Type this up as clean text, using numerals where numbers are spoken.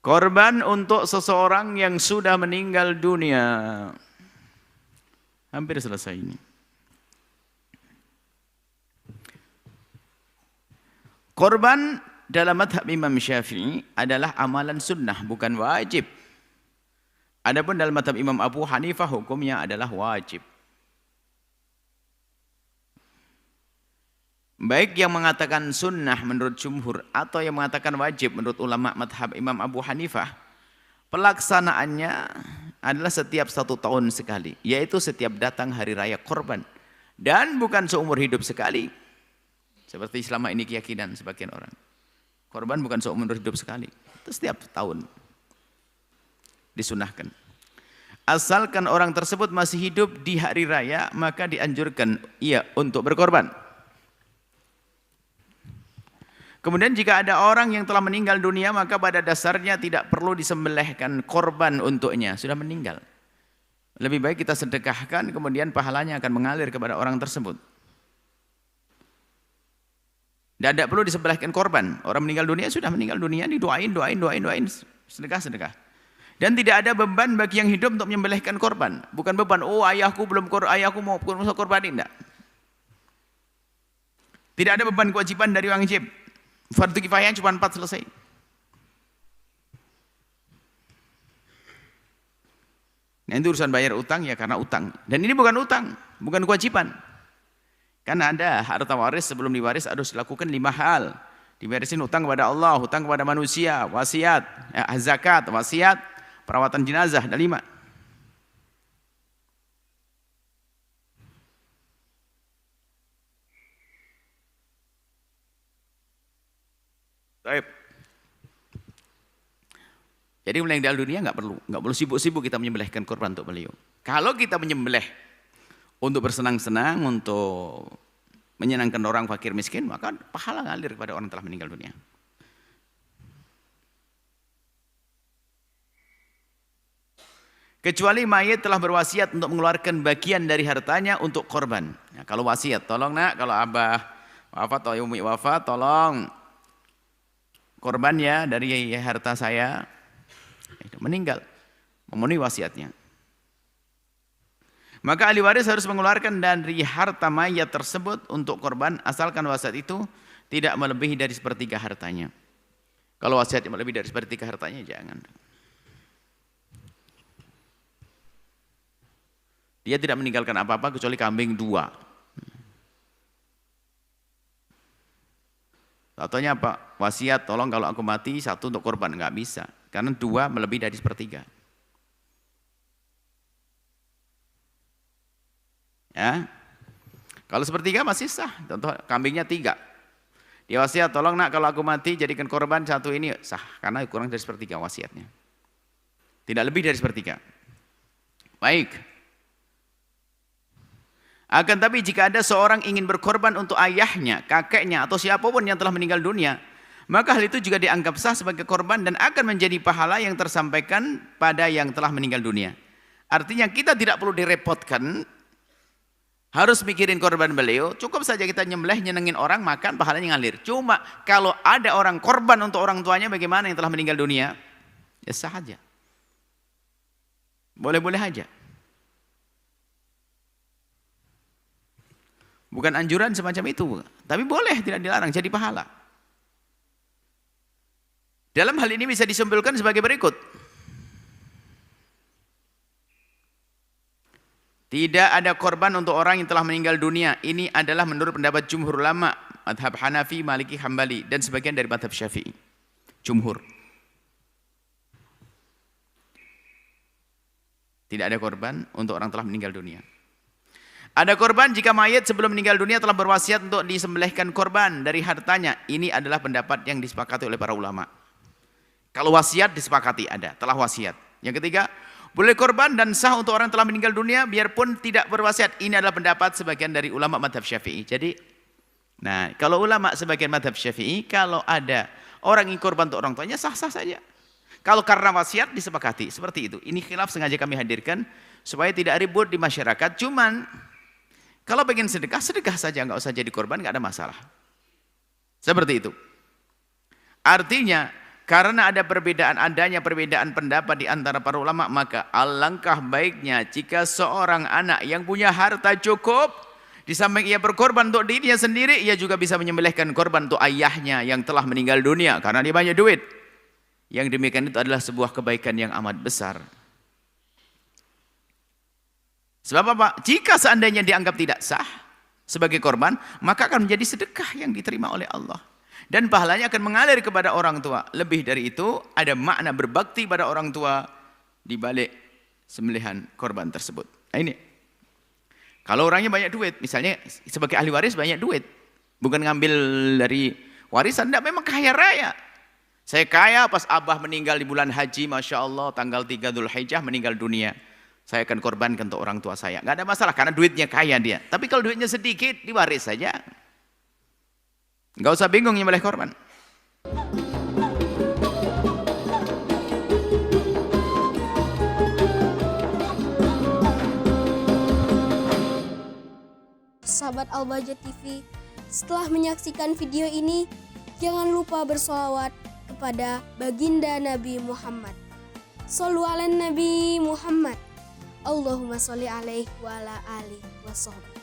Korban untuk seseorang yang sudah meninggal dunia. Hampir selesai ini. Korban dalam mazhab Imam Syafi'i adalah amalan sunnah, bukan wajib. Adapun dalam mazhab Imam Abu Hanifah hukumnya adalah wajib. Baik yang mengatakan sunnah menurut jumhur atau yang mengatakan wajib menurut ulama madhab Imam Abu Hanifah, pelaksanaannya adalah setiap 1 tahun sekali, yaitu setiap datang hari raya korban, dan bukan seumur hidup sekali seperti selama ini keyakinan sebagian orang. Korban bukan seumur hidup sekali, itu setiap tahun disunahkan. Asalkan orang tersebut masih hidup di hari raya, maka dianjurkan ia untuk berkorban. Kemudian jika ada orang yang telah meninggal dunia, maka pada dasarnya tidak perlu disembelihkan korban untuknya, sudah meninggal. Lebih baik kita sedekahkan, kemudian pahalanya akan mengalir kepada orang tersebut. Dan tidak perlu disembelihkan korban. Orang meninggal dunia sudah meninggal dunia, didoain, sedekah. Dan tidak ada beban bagi yang hidup untuk menyembelihkan korban. Bukan beban, oh ayahku mau korbanin, tidak. Tidak ada beban kewajiban dari orang wajib. Fardu kifayah cuma 4 selesai. Nah, itu urusan bayar utang ya karena utang. Dan ini bukan utang, bukan kewajiban. Karena ada harta waris, sebelum diwaris harus dilakukan 5 hal. Dibarisin utang kepada Allah, utang kepada manusia, wasiat, zakat, wasiat, perawatan jenazah, ada 5. Baik. Jadi meninggal dunia nggak perlu sibuk-sibuk kita menyembelihkan korban untuk beliau. Kalau kita menyembelih untuk bersenang-senang, untuk menyenangkan orang fakir miskin, maka pahala ngalir kepada orang telah meninggal dunia. Kecuali mayit telah berwasiat untuk mengeluarkan bagian dari hartanya untuk korban. Nah, kalau wasiat, tolong nak, kalau abah wafat atau umi wafat, tolong korban ya dari harta saya, meninggal, memenuhi wasiatnya. Maka ahli waris harus mengeluarkan dari harta mayat tersebut untuk korban, asalkan wasiat itu tidak melebihi dari 1/3 hartanya. Kalau wasiatnya melebihi dari 1/3 hartanya, jangan. Dia tidak meninggalkan apa-apa kecuali kambing 2. Contohnya apa? Wasiat, tolong kalau aku mati 1 untuk korban, nggak bisa. Karena 2 melebihi dari 1/3. Ya, kalau 1/3 masih sah. Contoh kambingnya 3. Dia wasiat, tolong nak kalau aku mati jadikan korban 1 ini, sah. Karena kurang dari 1/3 wasiatnya. Tidak lebih dari 1/3. Baik. Akan tapi jika ada seorang ingin berkorban untuk ayahnya, kakeknya, atau siapapun yang telah meninggal dunia, maka hal itu juga dianggap sah sebagai korban dan akan menjadi pahala yang tersampaikan pada yang telah meninggal dunia. Artinya kita tidak perlu direpotkan, harus mikirin korban beliau, cukup saja kita nyembelih, nyenengin orang, makan, pahalanya ngalir. Cuma kalau ada orang korban untuk orang tuanya, bagaimana yang telah meninggal dunia? Ya sah aja. Boleh-boleh aja. Bukan anjuran semacam itu, tapi boleh, tidak dilarang, jadi pahala. Dalam hal ini bisa disimpulkan sebagai berikut. Tidak ada korban untuk orang yang telah meninggal dunia. Ini adalah menurut pendapat jumhur ulama, madhab Hanafi, Maliki, Hambali, dan sebagian dari madhab Syafi'i. Jumhur. Tidak ada korban untuk orang telah meninggal dunia. Ada korban jika mayat sebelum meninggal dunia telah berwasiat untuk disembelihkan korban dari hartanya. Ini adalah pendapat yang disepakati oleh para ulama. Kalau wasiat disepakati ada, telah wasiat. Yang ketiga, boleh korban dan sah untuk orang telah meninggal dunia biarpun tidak berwasiat. Ini adalah pendapat sebagian dari ulama madhab Syafi'i. Jadi, nah kalau ulama sebagian madhab Syafi'i, kalau ada orang yang korban untuk orang tuanya sah-sah saja. Kalau karena wasiat disepakati, seperti itu. Ini khilaf sengaja kami hadirkan supaya tidak ribut di masyarakat. Cuman kalau pengen sedekah, sedekah saja, nggak usah jadi korban, nggak ada masalah. Seperti itu. Artinya Karena adanya perbedaan pendapat di antara para ulama, maka alangkah baiknya jika seorang anak yang punya harta cukup, di samping ia berkorban untuk dirinya sendiri, ia juga bisa menyembelihkan korban untuk ayahnya yang telah meninggal dunia karena dia banyak duit. Yang demikian itu adalah sebuah kebaikan yang amat besar. Sebab apa? Jika seandainya dianggap tidak sah sebagai korban, maka akan menjadi sedekah yang diterima oleh Allah. Dan pahalanya akan mengalir kepada orang tua. Lebih dari itu, ada makna berbakti pada orang tua di balik sembelihan korban tersebut. Nah ini. Kalau orangnya banyak duit, misalnya sebagai ahli waris banyak duit. Bukan ngambil dari warisan, tidak, memang kaya raya. Saya kaya pas abah meninggal di bulan haji, Masya Allah, tanggal 3 Dzulhijjah meninggal dunia. Saya akan korbankan untuk orang tua saya. Nggak ada masalah, karena duitnya kaya dia. Tapi kalau duitnya sedikit, diwaris saja. Nggak usah bingung nyembelih korban. Sahabat Al-Bahjah TV, setelah menyaksikan video ini, jangan lupa bersolawat kepada baginda Nabi Muhammad. Shollu ala Nabi Muhammad. Allahumma sholli alaihi wa ala alihi wa sahbihi.